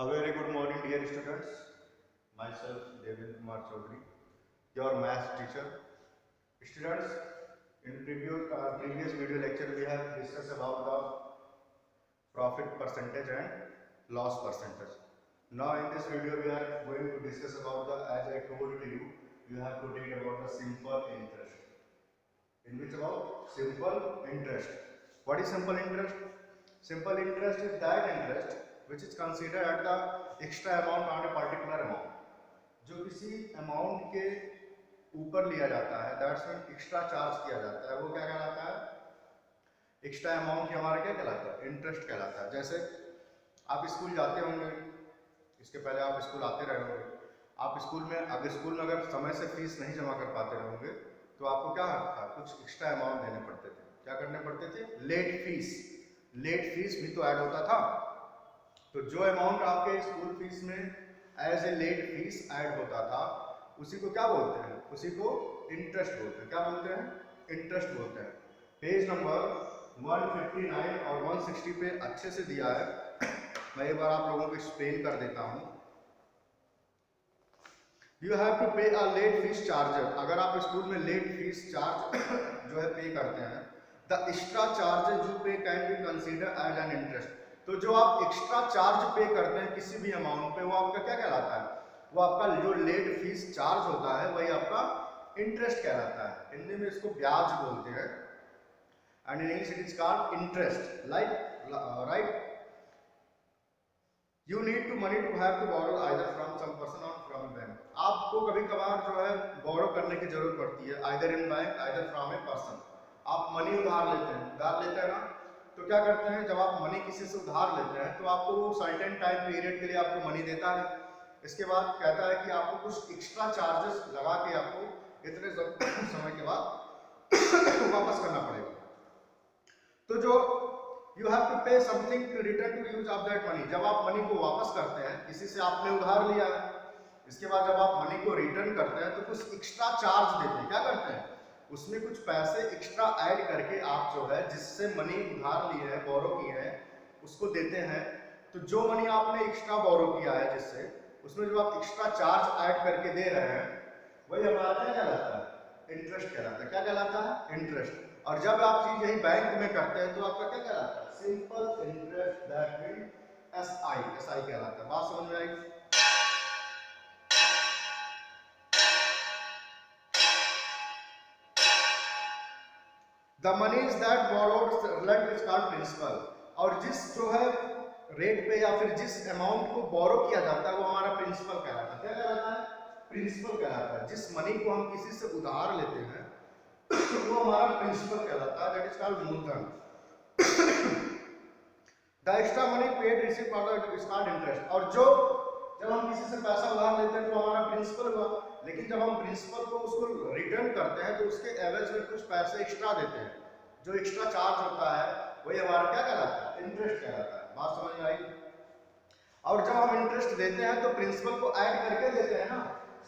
A very good morning, dear students. Myself, Devendra Kumar Chaudhary, your math teacher. Students, in previous video lecture, we have discussed about the profit percentage and loss percentage. Now, in this video, we are going to discuss about the, as I told to you, you have to read about the simple interest. In which about simple interest. What is simple interest? Simple interest is that interest which is considered at the extra amount on a particular amount. जो किसी amount के ऊपर लिया जाता है, that's mean extra charge किया जाता है, वो क्या कहलाता है? एक्स्ट्रा अमाउंट हमारा क्या कहलाता है? इंटरेस्ट कहलाता है। जैसे आप स्कूल जाते होंगे, इसके पहले आप स्कूल आते रहे होंगे, आप स्कूल में अगर समय से फीस नहीं जमा कर पाते रहोगे तो आपको क्या था? कुछ एक्स्ट्रा अमाउंट देने पड़ते थे। क्या करने पड़ते थे? लेट फीस भी तो ऐड होता था। तो जो अमाउंट आपके स्कूल फीस में as a late fees add होता था, उसी को क्या बोलते हैं? उसी को इंटरेस्ट बोलते हैं। क्या बोलते हैं? इंटरेस्ट बोलते हैं। पेज नंबर 159 और 160 पे अच्छे से दिया है। मैं एक बार आप लोगों को एक्सप्लेन कर देता हूं। यू हैव टू पे अ लेट फीस चार्जर। अगर आप स्कूल में लेट फीस चार्ज जो है पे करते हैं, the extra charges you pay can be consider as an interest. तो जो आप एक्स्ट्रा चार्ज पे करते हैं किसी भी अमाउंट पे, वो आपका क्या कहलाता है? वो आपका जो लेट फीस चार्ज होता है वही आपका इंटरेस्ट कहलाता है। हिंदी में इसको ब्याज बोलते हैं and in English it is called interest. Right, you need to money to have to borrow either from some person और फ्रॉम बैंक। आपको कभी कभार जो है बोरो करने की जरूरत पड़ती है, either in bank either from a person. आप मनी उधार लेते हैं ना, तो क्या करते हैं? जब आप मनी किसी से उधार लेते हैं तो आपको वो सर्टेन टाइम पीरियड के लिए आपको मनी देता है। इसके बाद कहता है कि आपको कुछ एक्स्ट्रा चार्जेस लगा के आपको इतने समय के बाद वापस करना पड़ेगा। तो जो you have to pay something to return to use of that money. जब आप मनी को वापस करते हैं, किसी से आपने उधार लिया है, इसके बाद जब आप मनी को रिटर्न करते हैं तो कुछ एक्स्ट्रा चार्ज देते हैं। क्या करते हैं? उसमें कुछ पैसे एक्स्ट्रा ऐड करके आप जो है जिससे मनी उधार लिए है, बोरो किए हैं, उसको देते हैं। तो जो मनी आपने एक्स्ट्रा बोरो किया है जिससे, उसमें जो आप एक्स्ट्रा चार्ज ऐड करके दे रहे हैं, वही हमारा क्या कहलाता है? इंटरेस्ट कहलाता है। क्या कहलाता है? इंटरेस्ट। और जब आप चीज यही बैंक में करते हैं तो आपका क्या कहलाता है? Simple interest, that mean SI कहलाता है। बात समझ में आएगी? The money is that borrowed lent is called principal। और जिस जो है रेट पे या फिर जिस अमाउंट को बोरो किया जाता है वो हमारा प्रिंसिपल कहलाता है। क्या कहलाता है? प्रिंसिपल कहलाता है। जिस मनी को हम किसी से उधार लेते हैं वो हमारा प्रिंसिपल कहलाता है, दैट इज कॉल्ड मूलधन। The extra money paid receive for the is called interest. और जो जब हम किसी से पैसा उधार लेते हैं तो हमारा प्रिंसिपल हुआ, लेकिन जब हम प्रिंसिपल को उसको रिटर्न करते हैं तो उसके एवरेज में कुछ पैसे एक्स्ट्रा देते हैं। जो एक्स्ट्रा चार्ज होता है वही हमारा क्या कहलाता है? इंटरेस्ट कहलाता है। बात समझ में आई? और जब हम इंटरेस्ट देते हैं तो प्रिंसिपल को ऐड करके देते हैं ना।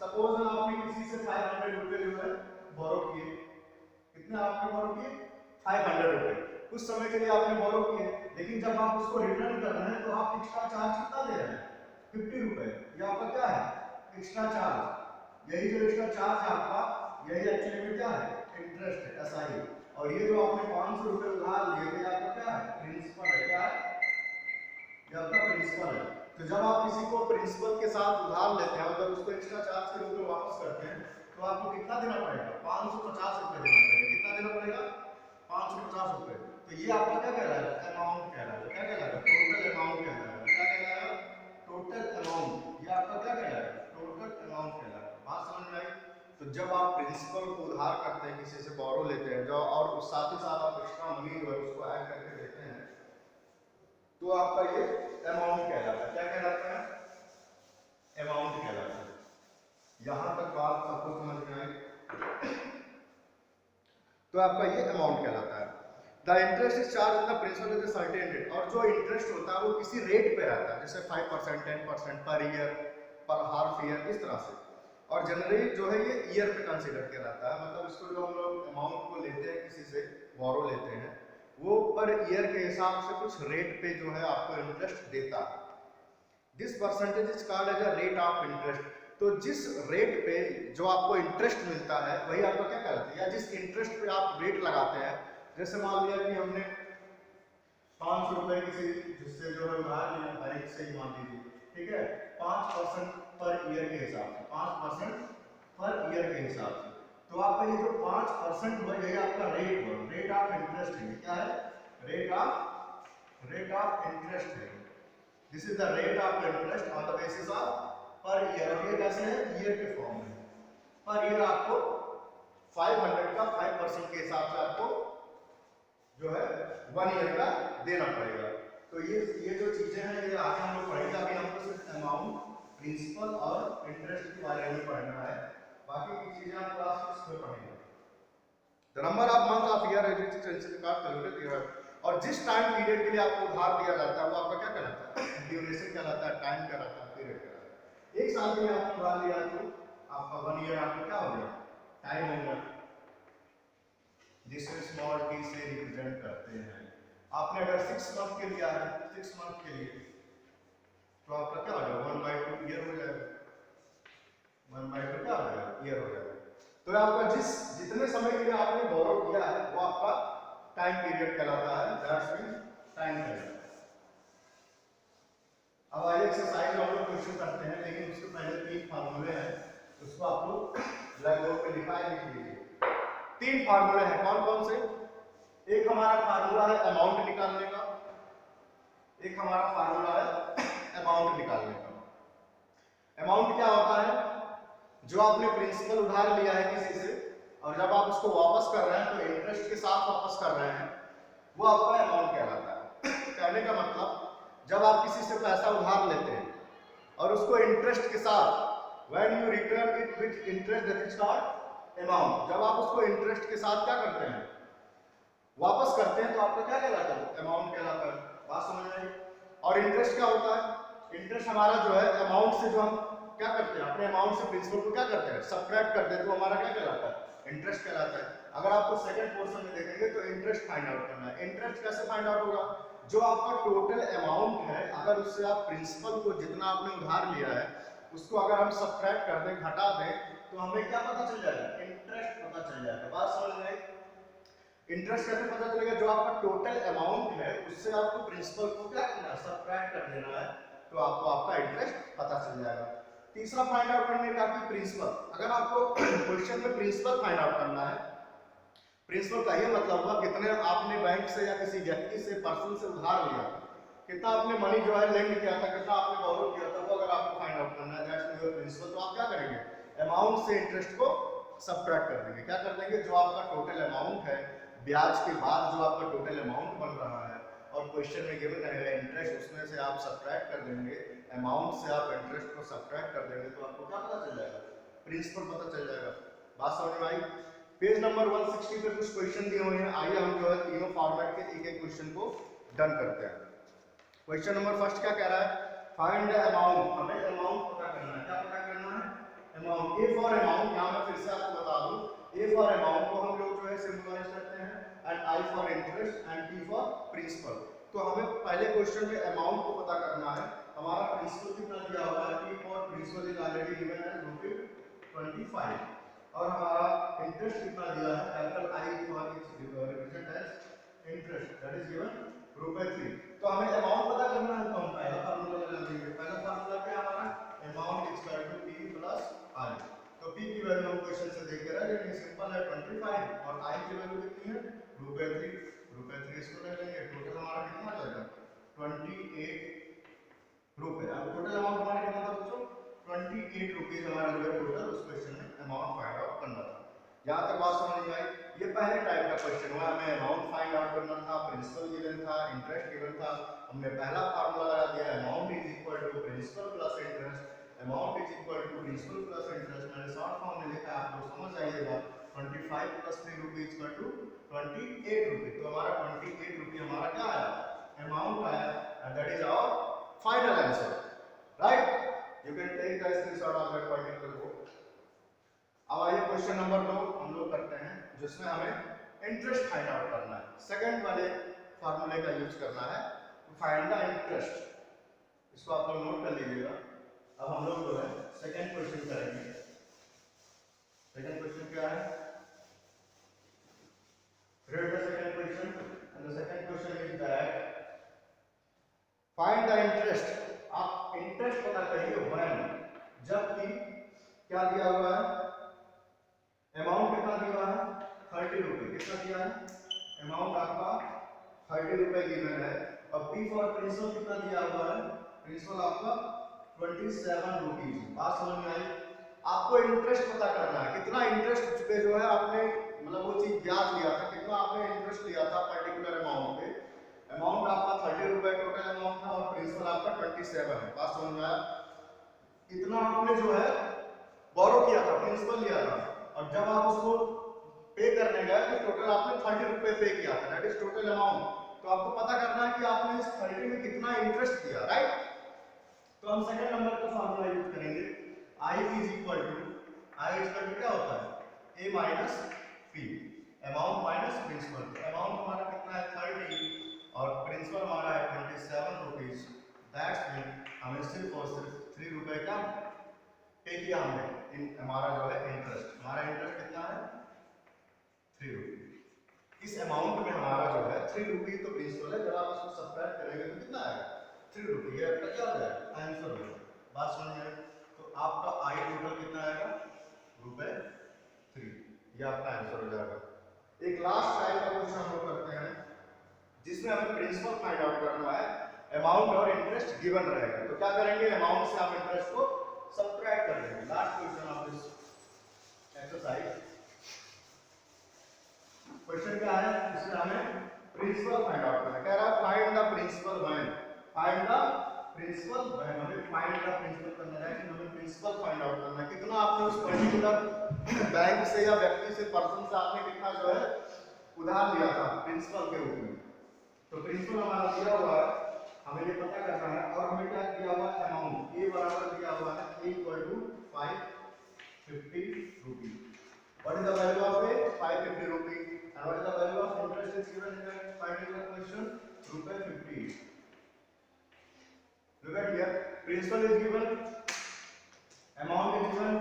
सपोज आपने किसी से 500 रुपए जो है बोरो किए। कितने आपने बोरो किए? 500 रुपए। कुछ समय के लिए आपने बोरो किए, लेकिन जब आप उसको रिटर्न कर रहे हैं तो आप एक्स्ट्रा चार्ज कितना दे रहे हैं? 50 रुपए। ये आपका क्या है? Extra charge. यही जो एक्स्ट्रा चार्ज है आपका, यही एक्चुअली में क्या है? इंटरेस्ट है, एसआई। और ये जो आपने 500 रुपए उधार लिए थे, आपका क्या है? प्रिंसिपल है। क्या है? ये आपका प्रिंसिपल है। तो जब आप किसी को प्रिंसिपल के साथ उधार लेते हैं और जब उसको एक्स्ट्रा चार्ज के रूप में वापस करते हैं तो आपको कितना देना पड़ेगा? 550 रुपए देना पड़ेगा। कितना देना पड़ेगा? 550 रुपए। तो ये आपका क्या कहलाएगा? अमाउंट कहलाएगा। क्या कहलाएगा? टोटल अमाउंट कहलाएगा। क्या कहलाएगा? Total amount. ये आपका क्या कहलाएगा? टोटल अमाउंट कहलाएगा। बात समझ में आई? तो जब आप प्रिंसिपल को उधार करते हैं, किसी से बोरो लेते हैं, जो और साथ ही साथ आप एक्स्ट्रा मनी जो है उसको ऐड करके देते हैं, तो आपका ये अमाउंट कहलाता है। क्या कहलाता है? अमाउंट कहलाता है। यहां तक बात सबको समझ में आई? तो आपका ये अमाउंट कहलाता है। The interest is charge in the principal with a certain rate. और जो इंटरेस्ट होता है वो किसी रेट पे रहता है, जैसे 5%, 10% पर ईयर, पर हाफ ईयर, इस तरह से। और जनरली जो है ये ईयर पे कंसीडर किया जाता है। मतलब इसको जो हम लोग अमाउंट को लेते हैं, किसी से बोरो लेते हैं, वो पर ईयर के हिसाब से कुछ रेट पे जो है आपको इंटरेस्ट देता है। This percentage is called as a rate of interest. तो जिस रेट पे जो आपको इंटरेस्ट मिलता है वही आपका क्या कहलाता है, या जिस इंटरेस्ट पे आप रेट लगाते हैं। जैसे मान लिया कि हमने 500 रुपए किसी जिससे जो है उधार लिया, हर एक से ही मान लीजिए, ठीक है, 5% पर ईयर के हिसाब से, 5% पर ईयर के हिसाब से। तो आपका ये जो 5% हुआ ये आपका रेट हुआ, रेट ऑफ इंटरेस्ट है। क्या है? रेट ऑफ इंटरेस्ट है। This is the rate of interest on the basis of per year. और ये कैसे है? ईयर के फॉर्म में। पर ईयर आपको 500 का 5% के हिसाब से आपको जो है 1 ईयर का देना पड़ेगा। तो ये जो चीजें हैं ये आगे हम लोग पढ़ेंगे। अभी हमको सिर्फ अमाउंट, प्रिंसिपल और इंटरेस्ट के बारे में पढ़ना है, बाकी की चीजें हम क्लास 6 में पढ़ेंगे। The number of month of year calculate year. और जिस टाइम पीरियड के लिए आपको उधार दिया जाता है वो आपका क्या कहलाता है? ड्यूरेशन कहलाता है, टाइम कहलाता है, पीरियड कहलाता है। 1 साल के लिए आपने उधार लिया तो आपका 1 ईयर आपका क्या हो गया? टाइम हो गया, जिसे स्मॉल टी से रिप्रेजेंट करते हैं। आपने अगर 6 मंथ के लिया है, 6 मंथ के लिए, तो आपका क्या हो जाएगा? 1/2 ईयर हो जाएगा। 1/2 क्या हो जाएगा? ईयर हो जाएगा। तो आपका जितने समय के लिए आपने बोरो किया है वो आपका टाइम पीरियड कहलाता है, दैट्स मीन टाइम पीरियड। अब आइए एक्सरसाइज हम लोग क्वेश्चन करते हैं, लेकिन उसके पहले 3 फार्मूले हैं, उसको आप लोग ब्लैक बोर्ड पे लिखा है, लिख लीजिए। 3 फार्मूले हैं, कौन कौन से? एक हमारा फार्मूला है अमाउंट निकालने का, एक हमारा फार्मूला है अमाउंट निकालने का। अमाउंट क्या होता है? जो आपने प्रिंसिपल उधार लिया है किसी से और जब आप उसको वापस कर रहे हैं तो इंटरेस्ट के साथ वापस कर रहे हैं, वो आपका अमाउंट कहलाता है। कहने का मतलब जब आप किसी से पैसा उधार लेते हैं और उसको इंटरेस्ट के साथ, when you return it with interest, that is called amount। जब आप उसको इंटरेस्ट के साथ क्या करते हैं? वापस करते हैं, तो आपका क्या कहलाता है? अमाउंट कहलाता है। बात समझ में आई? और इंटरेस्ट क्या होता है? इंटरेस्ट हमारा जो है अमाउंट से जो हम क्या करते हैं, अपने अमाउंट से प्रिंसिपल को क्या करते हैं? सब्ट्रैक्ट करते हैं, तो हमारा क्या कहलाता है? इंटरेस्ट कहलाता है। अगर आपको सेकंड पोर्शन में देखेंगे तो इंटरेस्ट फाइंड आउट करना है। इंटरेस्ट कैसे फाइंड आउट होगा? जो आपका टोटल अमाउंट है, अगर उससे आप प्रिंसिपल को जितना आपने उधार लिया है उसको अगर हम सब्ट्रैक्ट कर दें, घटा दें, तो हमें क्या पता चल जाएगा? इंटरेस्ट पता चल जाएगा। बात समझ में आई? इंटरेस्ट कैसे पता चलेगा? जो आपका टोटल अमाउंट है उससे आपको प्रिंसिपल को क्या करना है? सब्ट्रैक्ट कर देना है, तो आपको आपका इंटरेस्ट पता चल जाएगा। तीसरा फाइंड आउट करने का कि प्रिंसिपल, अगर आपको क्वेश्चन में प्रिंसिपल फाइंड आउट करना है, प्रिंसिपल का ये मतलब हुआ कितने आपने बैंक से या किसी व्यक्ति से, पर्सन से उधार लिया, कितना आपने मनी जो है लेंड किया था, कितना आपने बोरो किया था, वो अगर आपको फाइंड आउट करना है, दैट्स योर प्रिंसिपल। तो आप क्या करेंगे? अमाउंट से इंटरेस्ट को सब्ट्रैक्ट कर देंगे। क्या कर देंगे? जो आपका टोटल अमाउंट है, ब्याज के बाद जो आपका टोटल अमाउंट बन रहा है और क्वेश्चन में गिवन रहेगा इंटरेस्ट, उसमें से आप सब्ट्रैक्ट कर देंगे, अमाउंट से आप इंटरेस्ट को सब्ट्रैक्ट कर देंगे, तो आपको क्या पता चल जाएगा? प्रिंसिपल पता चल जाएगा। बात समझ में आई? पेज नंबर 160 पे कुछ क्वेश्चन दिए हुए हैं, आइए हम जो है तीनों फॉर्मेट के एक एक क्वेश्चन को डन करते हैं। क्वेश्चन नंबर फर्स्ट क्या कह रहा है? Find the amount. हमें अमाउंट पता करना है। क्या पता करना है? अमाउंट। ए फॉर अमाउंट, यहां मैं फिर से आपको बता दूं, ए फॉर अमाउंट को हम लोग जो है सिंबलाइज करते हैं, and I for interest and T for principal. तो हमें पहले क्वेश्चन में अमाउंट को पता करना है। हमारा प्रिंसिपल कितना दिया हुआ है? T for principal is already given है ₹25, और हमारा इंटरेस्ट कितना दिया है? Capital I for its represent as interest, that is given ₹3। तो हमें अमाउंट पता करना है, तो हम पहला फार्मूला लगा देंगे। पहला फार्मूला क्या है हमारा? Amount is equal to P plus I. तो पी की वैल्यू हम क्वेश्चन से देख के रहे हैं, सिंपल है 25, और आई की वैल्यू कितनी है? ₹3। इसको ले लेंगे, टोटल हमारा कितना आ जाएगा? 28 रुपए। अब टोटल अमाउंट हमारा कितना था बच्चों? 28 रुपीज हमारा जो है टोटल उस क्वेश्चन में अमाउंट फाइंड आउट करना था। यहाँ तक बात समझ में आई? ये पहले टाइप का क्वेश्चन हुआ, हमें अमाउंट फाइंड आउट करना था, प्रिंसिपल गिवन था, इंटरेस्ट गिवन था, हमने पहला फार्मूला लगा दिया, amount is equal to principal plus interest, amount is equal to principal plus interest. मैंने शॉर्ट फॉर्म में लिखा है, आप लोग समझ जाइएगा। 25 plus 3 rupees equal to 28 rupees. तो हमारा 28 रुपीज हमारा क्या आया? अमाउंट आया, and that is our final answer, right? You can take the screenshot of that particular book. अब आइए क्वेश्चन नंबर 2 हम लोग करते हैं, जिसमें हमें इंटरेस्ट फाइंड आउट करना है। सेकंड वाले फार्मूले का यूज करना है, फाइंड द इंटरेस्ट। इसको आप लोग नोट कर लीजिएगा। अब हम लोग जो है सेकंड क्वेश्चन करेंगे। सेकंड क्वेश्चन क्या है? Read the second question, and the second question is that find the interest. आप इंटरेस्ट पता करिए when, जबकि क्या दिया हुआ है, अमाउंट कितना दिया हुआ है 30 रुपए। कितना दिया है? अमाउंट आपका 30 रुपए गिवन है। और पी फॉर प्रिंसिपल कितना दिया हुआ है? प्रिंसिपल आपका 27 रुपीज। बात समझ में आई? आपको इंटरेस्ट पता करना है, कितना इंटरेस्ट पे जो है आपने मतलब वो चीज ब्याज लिया था, कितना आपने इंटरेस्ट लिया था पर्टिकुलर अमाउंट पे। अमाउंट आपका 30 रुपए टोटल अमाउंट था और प्रिंसिपल आपका 27 है। बात समझ में आया? कितना आपने जो है बोरो किया था, प्रिंसिपल लिया था, और जब आप उसको पे करने गए तो टोटल आपने 30 रुपए पे किया था, दैट इज टोटल अमाउंट। तो आपको पता करना है कि आपने इस 30 में कितना इंटरेस्ट दिया, राइट? तो हम सेकंड नंबर का फार्मूला यूज करेंगे। I इज इक्वल टू क्या होता है? A minus P, amount minus principal. Amount हमारा कितना है 30 और प्रिंसिपल हमारा है 27 रुपीज। दैट्स मीन हमें सिर्फ और सिर्फ 3 रुपए का पे किया हमने। हमारा जो है इंटरेस्ट, हमारा इंटरेस्ट कितना है 3 रुपये। इस अमाउंट में हमारा जो है 3 रुपये तो प्रिंसिपल है। जब आप इसको सब्ट्रैक्ट करेंगे तो कितना आएगा? 3 रुपये। ये आपका क्या हो जाएगा? आंसर हो जाएगा। बात समझ में? तो आपका आई टोटल कितना आएगा? रुपए 3। ये आपका आंसर हो जाएगा। एक लास्ट टाइप का क्वेश्चन हम लोग करते हैं जिसमें हमें प्रिंसिपल फाइंड आउट करना है, अमाउंट और इंटरेस्ट गिवन रहेगा। तो क्या करेंगे? अमाउंट से आप इंटरेस्ट को सब्ट्रैक्ट कर देंगे। Last question of this exercise. Question क्या है? इसमें हमें प्रिंसिपल फाइंड आउट करना है। कह रहा है find the principal when, find the principal when. हमें फाइंड द प्रिंसिपल करना है कि हमें प्रिंसिपल फाइंड आउट करना है। कितना आपने उस पर्टिकुलर बैंक से या व्यक्ति से, पर्सन से आपने कितना जो है उधार लिया था प्रिंसिपल के रूप में। तो प्रिंसिपल हमारा दिया हुआ है, हमें ये पता करना है। और हमें क्या दिया हुआ है? अमाउंट ए बराबर दिया हुआ है A equal to 550 rupees. What is the value of A? 550 rupees. And what is the value of interest is given in that particular question? Rupee 50. Look at here. Principal is given, amount is given,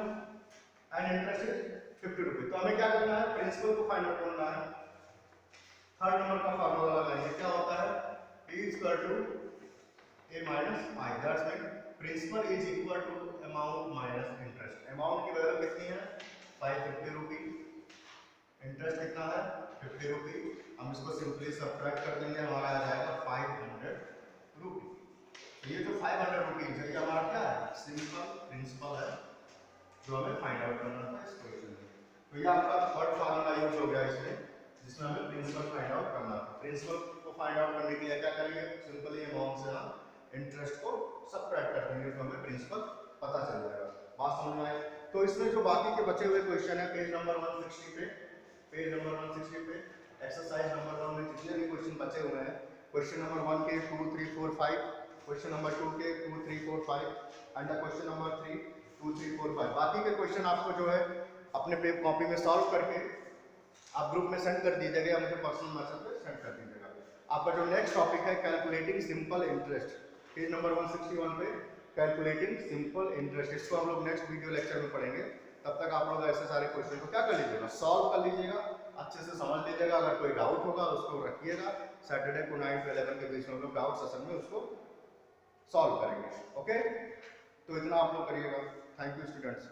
and interest is 50 rupees. तो हमें क्या करना है? Principal को find out करना है। Third number का formula लगाएंगे। क्या होता है? P is equal to A minus I. That's mean principal is equal to amount minus interest. Amount की वैल्यू कितनी है? 550 रुपीज। इंटरेस्ट कितना है? 50 रुपीज। हम इसको सिंपली सब्ट्रैक्ट कर देंगे, हमारा आ जाएगा 500 रुपीज। ये जो 500 रुपीज है ये हमारा क्या है? सिंपल प्रिंसिपल है जो हमें फाइंड आउट करना था इस क्वेश्चन में। तो ये आपका थर्ड फार्मूला यूज हो गया इसमें, जिसमें हमें प्रिंसिपल फाइंड आउट करना था। प्रिंसिपल को फाइंड आउट करने के लिए क्या करेंगे? सिंपली अमाउंट से हम इंटरेस्ट को सब्ट्रैक्ट कर देंगे तो हमें प्रिंसिपल पता चल जाएगा। बात समझ में आई? तो इसमें जो बाकी के बचे हुए क्वेश्चन है पेज नंबर 160 पे, पेज नंबर 160 पे एक्सरसाइज नंबर 1 में जितने भी क्वेश्चन बचे हुए हैं, क्वेश्चन नंबर 1 के 2 3 4 5, क्वेश्चन नंबर 2 के 2 3 4 5 एंड क्वेश्चन नंबर 3 2 3 4 5। बाकी के क्वेश्चन आपको जो है अपने पे कॉपी में सॉल्व करके आप ग्रुप में सेंड कर दीजिएगा या मुझे पर्सनल मैसेज पे सेंड कर दीजिएगा। आपका जो नेक्स्ट टॉपिक है calculating simple interest, page number 161 पे कैलकुलेटिंग सिंपल इंटरेस्ट। इसको हम लोग नेक्स्ट वीडियो लेक्चर में पढ़ेंगे। तब तक आप लोग ऐसे सारे क्वेश्चन को क्या कर लीजिएगा? सॉल्व कर लीजिएगा, अच्छे से समझ लीजिएगा। अगर कोई डाउट होगा उसको रखिएगा। सैटरडे को 9 से 11 के बीच में हम लोग डाउट सेशन में उसको सॉल्व करेंगे। ओके, तो इतना आप लोग करिएगा। Thank you students.